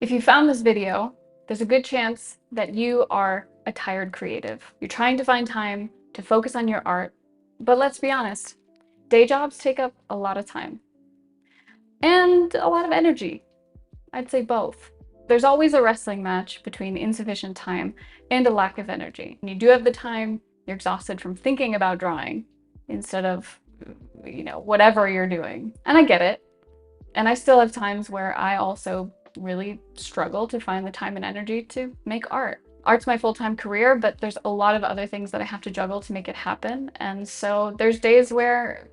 If you found this video, there's a good chance that you are a tired creative. You're trying to find time to focus on your art, but let's be honest, day jobs take up a lot of time and a lot of energy. I'd say both. There's always a wrestling match between insufficient time and a lack of energy. When you do have the time, you're exhausted from thinking about drawing instead of, whatever you're doing. And I get it. And I still have times where I also really struggle to find the time and energy to make art. Art's my full-time career, but there's a lot of other things that I have to juggle to make it happen. And so there's days where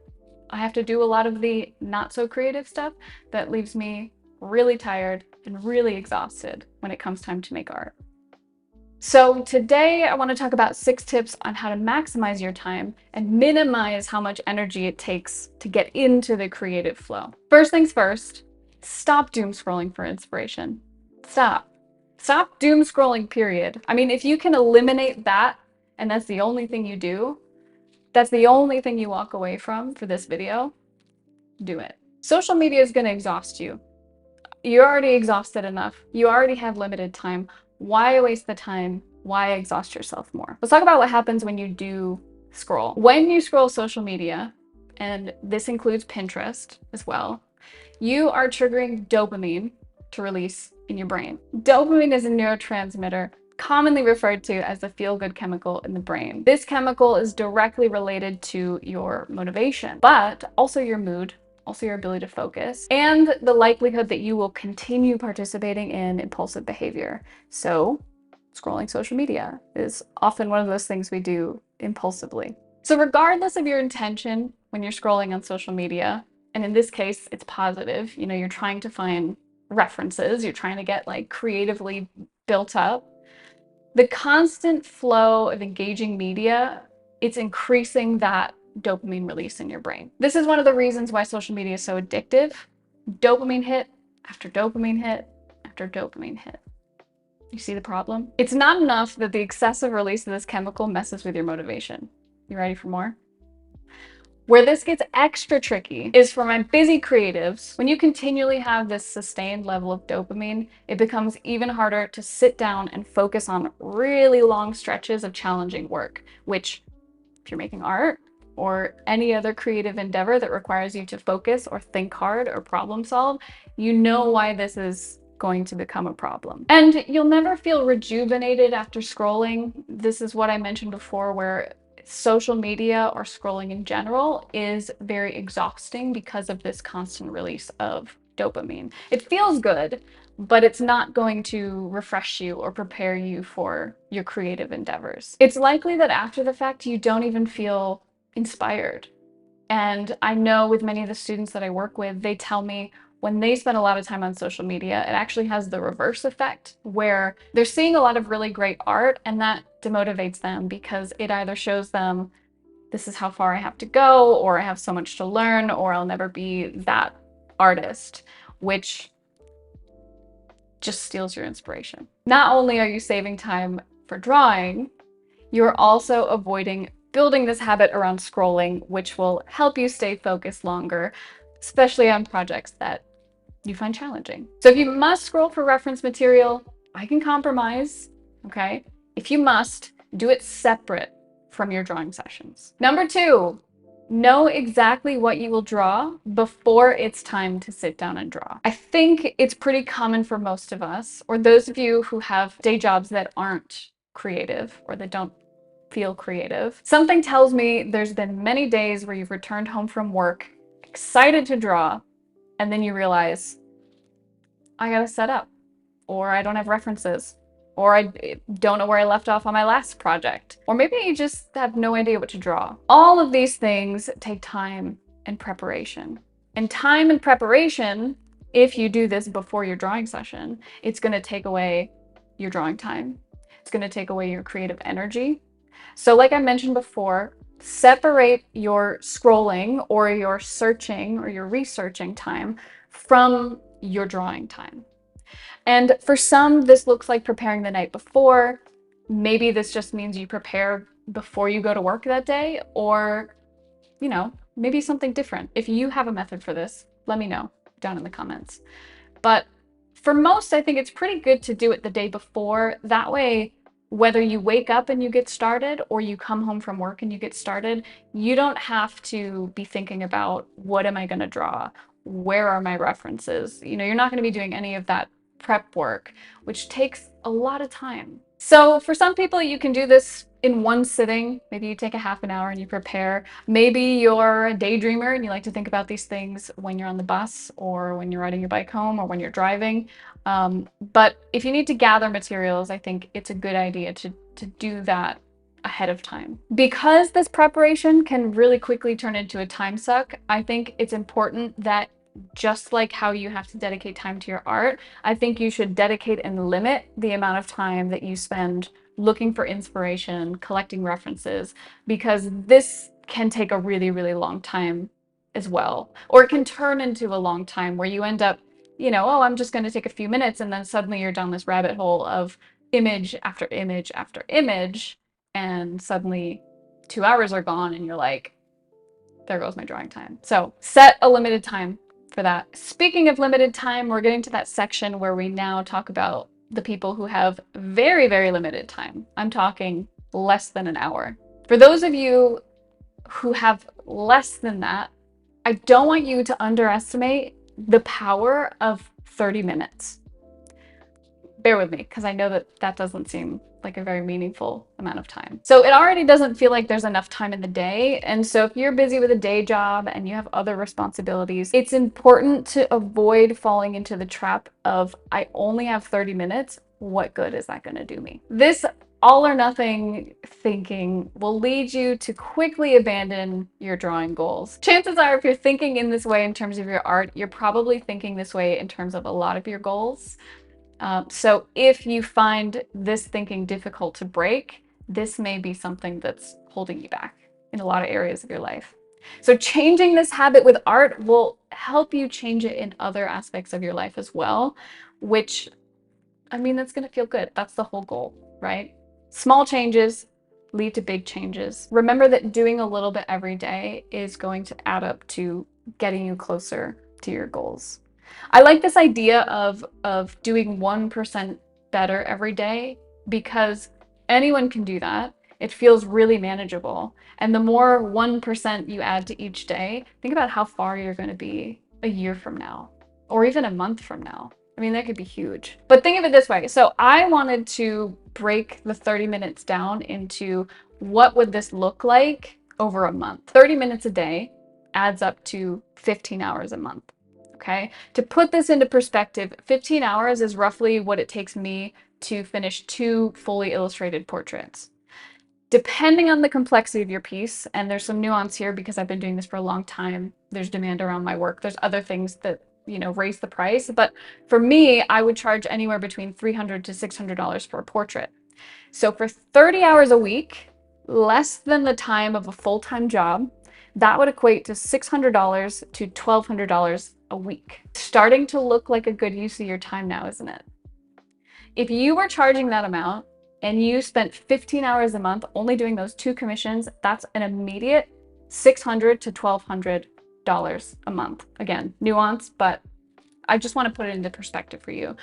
I have to do a lot of the not so creative stuff that leaves me really tired and really exhausted when it comes time to make art. So today I want to talk about 6 tips on how to maximize your time and minimize how much energy it takes to get into the creative flow. First things first, stop doom scrolling for inspiration. Stop. Stop doom scrolling, period. I mean, if you can eliminate that and that's the only thing you do, that's the only thing you walk away from for this video, do it. Social media is going to exhaust you. You're already exhausted enough. You already have limited time. Why waste the time? Why exhaust yourself more? Let's talk about what happens when you do scroll. When you scroll social media, and this includes Pinterest as well, you are triggering dopamine to release in your brain. Dopamine is a neurotransmitter commonly referred to as the feel-good chemical in the brain. This chemical is directly related to your motivation, but also your mood, also your ability to focus, and the likelihood that you will continue participating in impulsive behavior. So scrolling social media is often one of those things we do impulsively. So regardless of your intention when you're scrolling on social media, and in this case, it's positive, you're trying to find references, you're trying to get like creatively built up, the constant flow of engaging media, it's increasing that dopamine release in your brain. This is one of the reasons why social media is so addictive. Dopamine hit after dopamine hit after dopamine hit. You see the problem? It's not enough that the excessive release of this chemical messes with your motivation. You ready for more? Where this gets extra tricky is for my busy creatives. When you continually have this sustained level of dopamine, it becomes even harder to sit down and focus on really long stretches of challenging work, which, if you're making art or any other creative endeavor that requires you to focus or think hard or problem solve, you know why this is going to become a problem. And you'll never feel rejuvenated after scrolling. This is what I mentioned before, where social media or scrolling in general is very exhausting because of this constant release of dopamine. It feels good, but it's not going to refresh you or prepare you for your creative endeavors. It's likely that after the fact, you don't even feel inspired. And I know with many of the students that I work with, they tell me when they spend a lot of time on social media, it actually has the reverse effect where they're seeing a lot of really great art and that demotivates them because it either shows them this is how far I have to go, or I have so much to learn, or I'll never be that artist, which just steals your inspiration. Not only are you saving time for drawing, you're also avoiding building this habit around scrolling, which will help you stay focused longer, especially on projects that you find challenging. So if you must scroll for reference material, I can compromise, okay? If you must, do it separate from your drawing sessions. Number 2, know exactly what you will draw before it's time to sit down and draw. I think it's pretty common for most of us, or those of you who have day jobs that aren't creative or that don't feel creative. Something tells me there's been many days where you've returned home from work, excited to draw, and then you realize, I gotta set up, or I don't have references, or I don't know where I left off on my last project, or maybe you just have no idea what to draw. All of these things take time and preparation. And time and preparation, if you do this before your drawing session, it's gonna take away your drawing time. It's gonna take away your creative energy. So like I mentioned before, separate your scrolling or your searching or your researching time from your drawing time. And for some, this looks like preparing the night before. Maybe this just means you prepare before you go to work that day, or, maybe something different. If you have a method for this, let me know down in the comments. But For most, I think it's pretty good to do it the day before. That way, whether you wake up and you get started or you come home from work and you get started, you don't have to be thinking about what am I going to draw? Where are my references? You're not going to be doing any of that prep work, which takes a lot of time. So for some people, you can do this in one sitting. Maybe you take a half an hour and you prepare. Maybe you're a daydreamer and you like to think about these things when you're on the bus or when you're riding your bike home or when you're driving. But if you need to gather materials, I think it's a good idea to do that ahead of time. Because this preparation can really quickly turn into a time suck, I think it's important that just like how you have to dedicate time to your art, I think you should dedicate and limit the amount of time that you spend looking for inspiration, collecting references, because this can take a really, really long time as well. Or it can turn into a long time where you end up, oh, I'm just going to take a few minutes, and then suddenly you're down this rabbit hole of image after image after image, and suddenly 2 hours are gone and you're like, there goes my drawing time. So set a limited time for that. Speaking of limited time, we're getting to that section where we now talk about the people who have very, very limited time. I'm talking less than an hour. For those of you who have less than that, I don't want you to underestimate the power of 30 minutes. Bear with me, because I know that that doesn't seem like a very meaningful amount of time. So it already doesn't feel like there's enough time in the day. And so if you're busy with a day job and you have other responsibilities, it's important to avoid falling into the trap of, I only have 30 minutes. What good is that going to do me? This all or nothing thinking will lead you to quickly abandon your drawing goals. Chances are, if you're thinking in this way in terms of your art, you're probably thinking this way in terms of a lot of your goals. So if you find this thinking difficult to break, this may be something that's holding you back in a lot of areas of your life. So changing this habit with art will help you change it in other aspects of your life as well, which, I mean, that's going to feel good. That's the whole goal, right? Small changes lead to big changes. Remember that doing a little bit every day is going to add up to getting you closer to your goals. I like this idea of doing 1% better every day, because anyone can do that. It feels really manageable. And the more 1% you add to each day, think about how far you're going to be a year from now, or even a month from now. I mean, that could be huge. But think of it this way. So I wanted to break the 30 minutes down into what would this look like over a month. 30 minutes a day adds up to 15 hours a month. Okay, to put this into perspective, 15 hours is roughly what it takes me to finish 2 fully illustrated portraits. Depending on the complexity of your piece, and there's some nuance here because I've been doing this for a long time, there's demand around my work, there's other things that, raise the price, but for me, I would charge anywhere between $300 to $600 for a portrait. So for 30 hours a week, less than the time of a full-time job, that would equate to $600 to $1,200 a week. Starting to look like a good use of your time now, isn't it? If you were charging that amount and you spent 15 hours a month only doing those 2 commissions, that's an immediate $600 to $1,200 a month. Again, nuance, but I just want to put it into perspective for you.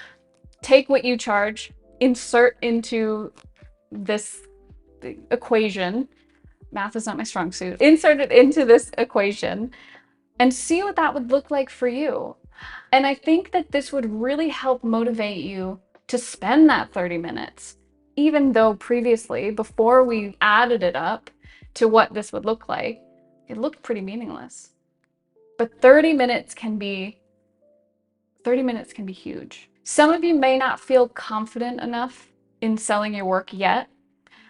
Take what you charge, insert into this equation. Math is not my strong suit. Insert it into this equation and see what that would look like for you. And I think that this would really help motivate you to spend that 30 minutes, even though previously, before we added it up to what this would look like, it looked pretty meaningless. But 30 minutes can be huge. Some of you may not feel confident enough in selling your work yet,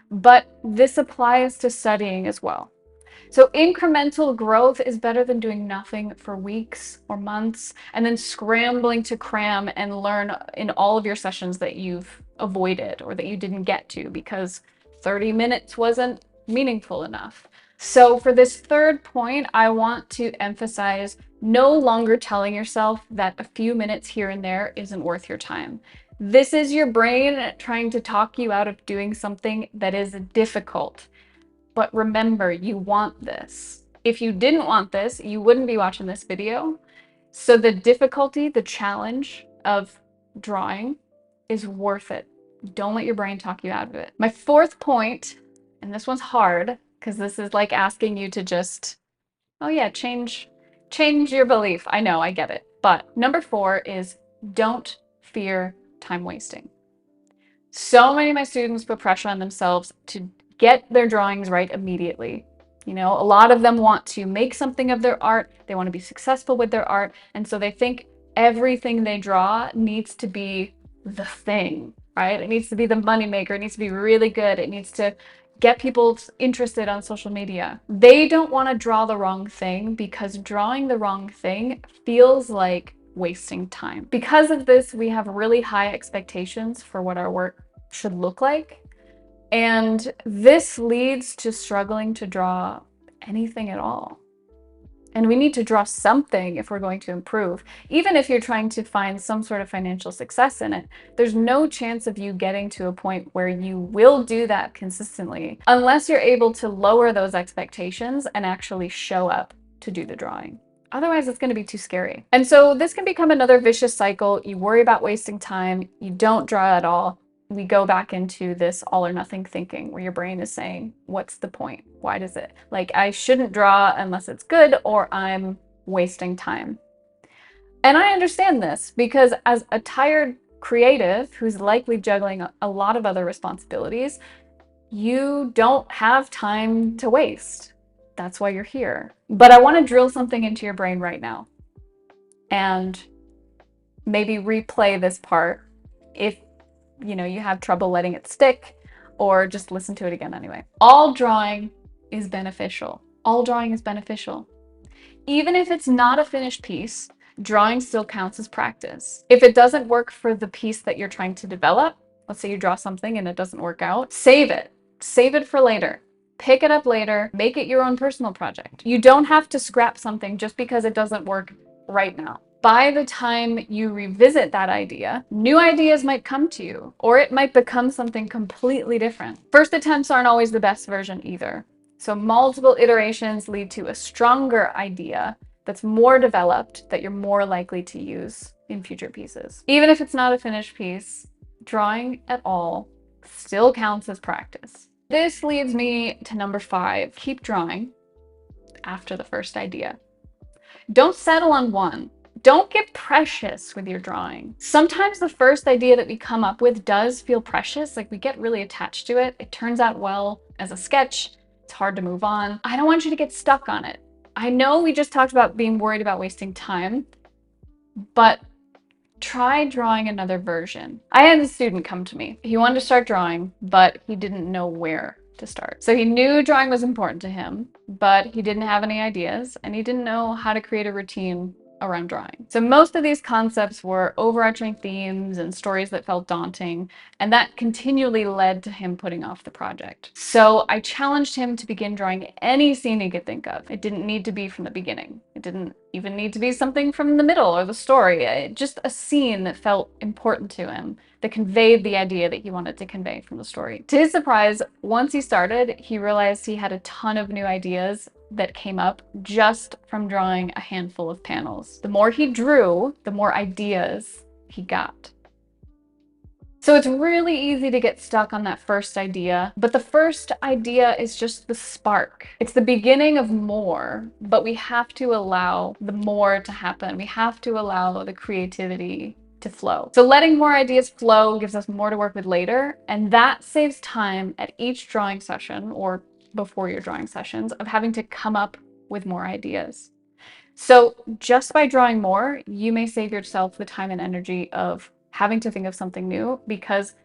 but this applies to studying as well. So incremental growth is better than doing nothing for weeks or months and then scrambling to cram and learn in all of your sessions that you've avoided or that you didn't get to because 30 minutes wasn't meaningful enough. So for this third point, I want to emphasize no longer telling yourself that a few minutes here and there isn't worth your time. This is your brain trying to talk you out of doing something that is difficult. But remember, you want this. If you didn't want this, you wouldn't be watching this video. So the difficulty, the challenge of drawing is worth it. Don't let your brain talk you out of it. My fourth point, and this one's hard because this is like asking you to just, oh yeah, change your belief. I know, I get it. But number 4 is don't fear time wasting. So many of my students put pressure on themselves to get their drawings right immediately. You know, a lot of them want to make something of their art, they want to be successful with their art, and so they think everything they draw needs to be the thing, right? It needs to be the moneymaker, it needs to be really good, it needs to get people interested on social media. They don't want to draw the wrong thing because drawing the wrong thing feels like wasting time. Because of this, we have really high expectations for what our work should look like. And this leads to struggling to draw anything at all. And we need to draw something if we're going to improve. Even if you're trying to find some sort of financial success in it, there's no chance of you getting to a point where you will do that consistently unless you're able to lower those expectations and actually show up to do the drawing. Otherwise, it's going to be too scary. And so this can become another vicious cycle. You worry about wasting time, you don't draw at all. We go back into this all or nothing thinking where your brain is saying, what's the point? Why does it? Like, I shouldn't draw unless it's good or I'm wasting time. And I understand this because as a tired creative who's likely juggling a lot of other responsibilities, you don't have time to waste. That's why you're here. But I want to drill something into your brain right now and maybe replay this part if you have trouble letting it stick, or just listen to it again anyway. All drawing is beneficial. All drawing is beneficial. Even if it's not a finished piece, drawing still counts as practice. If it doesn't work for the piece that you're trying to develop, let's say you draw something and it doesn't work out, save it. Save it for later. Pick it up later. Make it your own personal project. You don't have to scrap something just because it doesn't work right now. By the time you revisit that idea, new ideas might come to you, or it might become something completely different. First attempts aren't always the best version either. So multiple iterations lead to a stronger idea that's more developed that you're more likely to use in future pieces. Even if it's not a finished piece, drawing at all still counts as practice. This leads me to number 5. Keep drawing after the first idea. Don't settle on one. Don't get precious with your drawing. Sometimes the first idea that we come up with does feel precious, like we get really attached to it. It turns out well as a sketch. It's hard to move on. I don't want you to get stuck on it. I know we just talked about being worried about wasting time, but try drawing another version. I had a student come to me. He wanted to start drawing, but he didn't know where to start. So he knew drawing was important to him, but he didn't have any ideas and he didn't know how to create a routine around drawing. So most of these concepts were overarching themes and stories that felt daunting, and that continually led to him putting off the project. So I challenged him to begin drawing any scene he could think of. It didn't need to be from the beginning. It didn't even need to be something from the middle or the story. Just a scene that felt important to him, that conveyed the idea that he wanted to convey from the story. To his surprise, once he started, he realized he had a ton of new ideas that came up just from drawing a handful of panels. The more he drew, the more ideas he got. So it's really easy to get stuck on that first idea, but the first idea is just the spark. It's the beginning of more, but we have to allow the more to happen. We have to allow the creativity to flow. So letting more ideas flow gives us more to work with later, and that saves time at each drawing session or before your drawing sessions of having to come up with more ideas. So just by drawing more, you may save yourself the time and energy of having to think of something new, because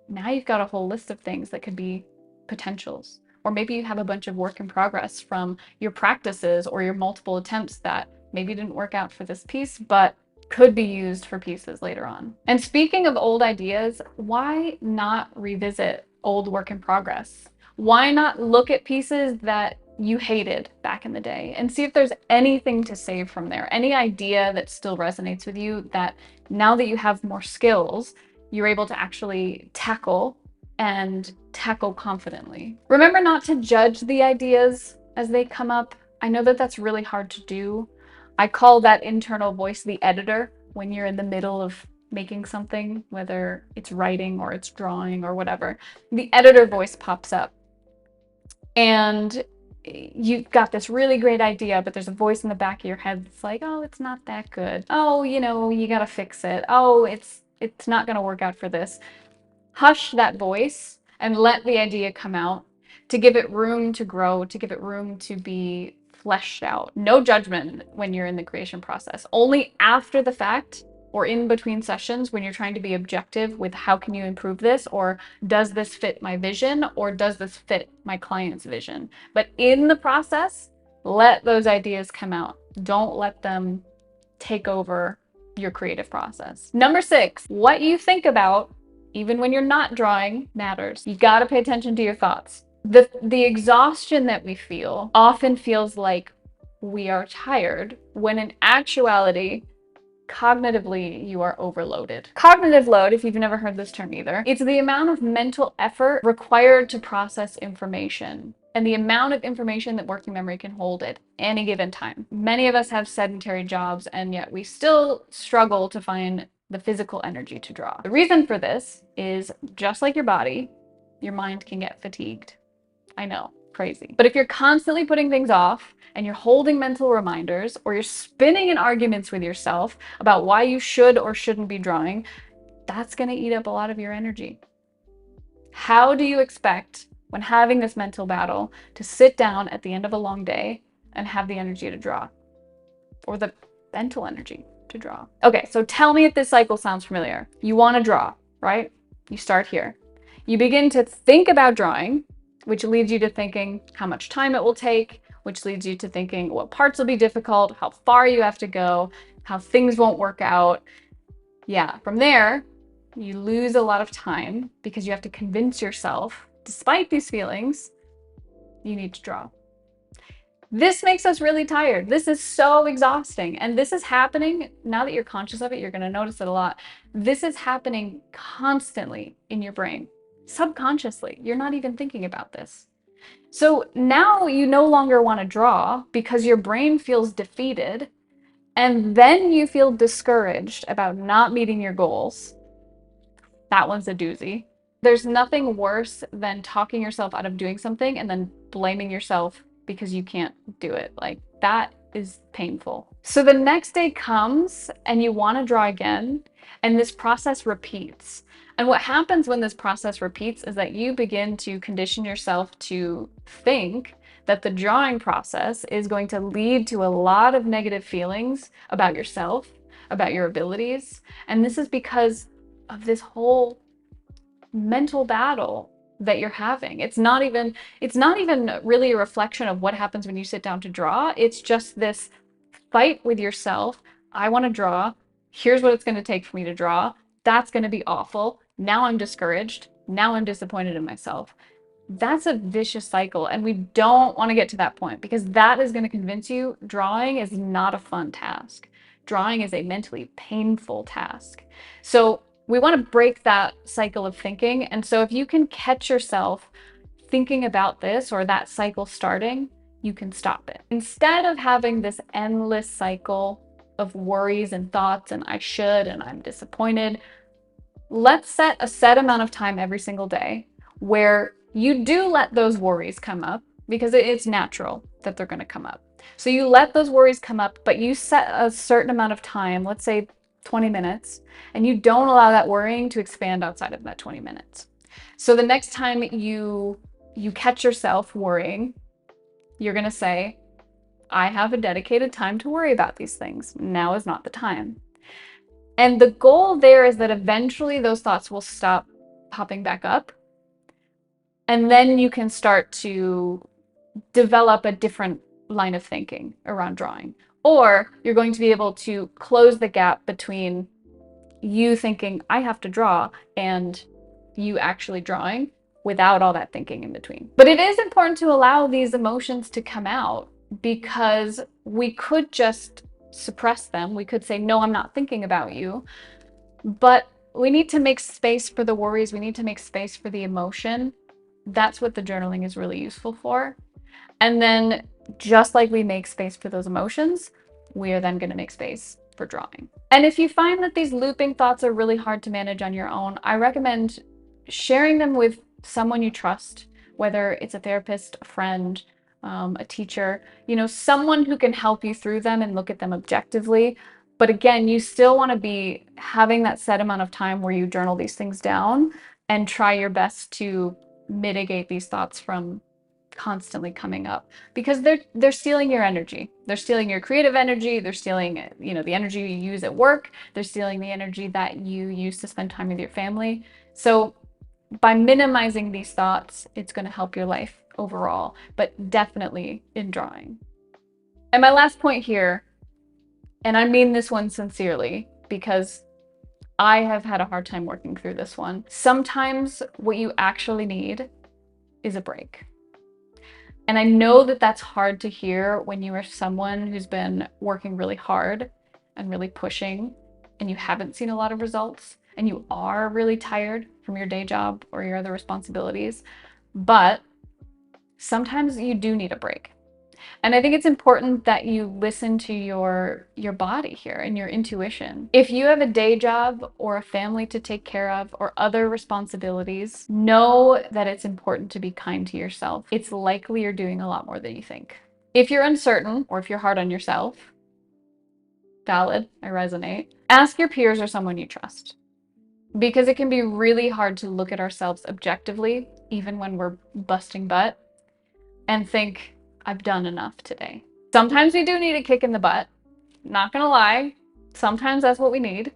now you've got a whole list of things that could be potentials. Or maybe you have a bunch of work in progress from your practices or your multiple attempts that maybe didn't work out for this piece, but could be used for pieces later on. And speaking of old ideas, why not revisit old work in progress? Why not look at pieces that you hated back in the day and see if there's anything to save from there, any idea that still resonates with you that now that you have more skills, you're able to actually tackle and tackle confidently. Remember not to judge the ideas as they come up. I know that that's really hard to do. I call that internal voice the editor when you're in the middle of making something, whether it's writing or it's drawing or whatever, the editor voice pops up and you've got this really great idea, but there's a voice in the back of your head that's like, oh, it's not that good. Oh, you gotta fix it. Oh, it's not gonna work out for this. Hush that voice and let the idea come out, to give it room to grow, to give it room to be fleshed out. No judgment when you're in the creation process. Only after the fact or in between sessions when you're trying to be objective with how can you improve this, or does this fit my vision, or does this fit my client's vision. But in the process, let those ideas come out. Don't let them take over your creative process. Number 6, what you think about even when you're not drawing matters. You got to pay attention to your thoughts. The exhaustion that we feel often feels like we are tired, when in actuality, cognitively, you are overloaded. Cognitive load, if you've never heard this term either, it's the amount of mental effort required to process information and the amount of information that working memory can hold at any given time. Many of us have sedentary jobs, and yet we still struggle to find the physical energy to draw. The reason for this is, just like your body, your mind can get fatigued. I know, crazy. But if you're constantly putting things off and you're holding mental reminders, or you're spinning in arguments with yourself about why you should or shouldn't be drawing, that's going to eat up a lot of your energy. How do you expect, when having this mental battle, to sit down at the end of a long day and have the energy to draw, or the mental energy to draw? Okay, so tell me if this cycle sounds familiar. You want to draw, right? You start here. You begin to think about drawing, which leads you to thinking how much time it will take, which leads you to thinking what parts will be difficult, how far you have to go, how things won't work out. Yeah, from there, you lose a lot of time because you have to convince yourself, despite these feelings, you need to draw. This makes us really tired. This is so exhausting. And this is happening, now that you're conscious of it, you're going to notice it a lot. This is happening constantly in your brain, subconsciously. You're not even thinking about this. So now you no longer want to draw because your brain feels defeated, and then you feel discouraged about not meeting your goals. That one's a doozy. There's nothing worse than talking yourself out of doing something and then blaming yourself because you can't do it. Like, that is painful. So the next day comes and you want to draw again, and this process repeats. And what happens when this process repeats is that you begin to condition yourself to think that the drawing process is going to lead to a lot of negative feelings about yourself, about your abilities. And this is because of this whole mental battle that you're having. It's not even really a reflection of what happens when you sit down to draw. It's just this fight with yourself. I want to draw. Here's what it's going to take for me to draw. That's going to be awful. Now I'm discouraged. Now I'm disappointed in myself. That's a vicious cycle, and we don't want to get to that point, because that is going to convince you drawing is not a fun task. Drawing is a mentally painful task. So we want to break that cycle of thinking. And so if you can catch yourself thinking about this or that cycle starting, you can stop it. Instead of having this endless cycle of worries and thoughts and I should and I'm disappointed, let's set a set amount of time every single day where you do let those worries come up, because it's natural that they're going to come up. So you let those worries come up, but you set a certain amount of time, let's say 20 minutes, and you don't allow that worrying to expand outside of that 20 minutes. So the next time you catch yourself worrying, you're going to say, I have a dedicated time to worry about these things. Now is not the time. And the goal there is that eventually those thoughts will stop popping back up. And then you can start to develop a different line of thinking around drawing. Or you're going to be able to close the gap between you thinking, I have to draw, and you actually drawing without all that thinking in between. But it is important to allow these emotions to come out, because we could just suppress them. We could say, no, I'm not thinking about you. But we need to make space for the worries. We need to make space for the emotion. That's what the journaling is really useful for. And then, just like we make space for those emotions, we are then going to make space for drawing. And if you find that these looping thoughts are really hard to manage on your own, I recommend sharing them with someone you trust, whether it's a therapist, a friend, a teacher, someone who can help you through them and look at them objectively. But again, you still want to be having that set amount of time where you journal these things down and try your best to mitigate these thoughts from constantly coming up, because they're stealing your energy. They're stealing your creative energy. They're stealing, the energy you use at work. They're stealing the energy that you use to spend time with your family. So by minimizing these thoughts, it's going to help your life overall, but definitely in drawing. And my last point here, and I mean this one sincerely because I have had a hard time working through this one. Sometimes what you actually need is a break. And I know that that's hard to hear when you are someone who's been working really hard and really pushing and you haven't seen a lot of results and you are really tired from your day job or your other responsibilities. But sometimes you do need a break. And I think it's important that you listen to your body here and your intuition. If you have a day job or a family to take care of or other responsibilities, know that it's important to be kind to yourself. It's likely you're doing a lot more than you think. If you're uncertain or if you're hard on yourself, valid, I resonate. Ask your peers or someone you trust, because it can be really hard to look at ourselves objectively, even when we're busting butt, and think, I've done enough today. Sometimes we do need a kick in the butt. Not gonna lie, sometimes that's what we need.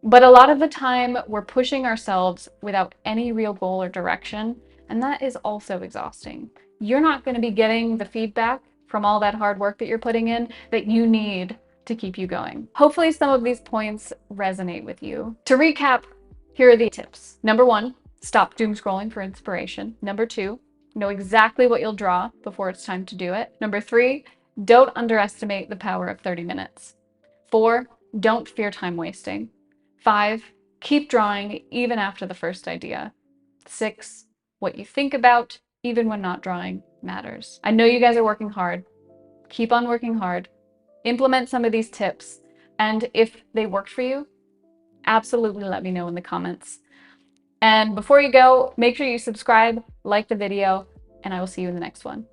But a lot of the time, we're pushing ourselves without any real goal or direction, and that is also exhausting. You're not gonna be getting the feedback from all that hard work that you're putting in that you need to keep you going. Hopefully some of these points resonate with you. To recap, here are the tips. Number 1, stop doom scrolling for inspiration. Number 2, know exactly what you'll draw before it's time to do it. Number 3, don't underestimate the power of 30 minutes. 4, don't fear time wasting. 5, keep drawing even after the first idea. 6, what you think about, even when not drawing, matters. I know you guys are working hard. Keep on working hard. Implement some of these tips. And if they worked for you, absolutely let me know in the comments. And before you go, make sure you subscribe, like the video, and I will see you in the next one.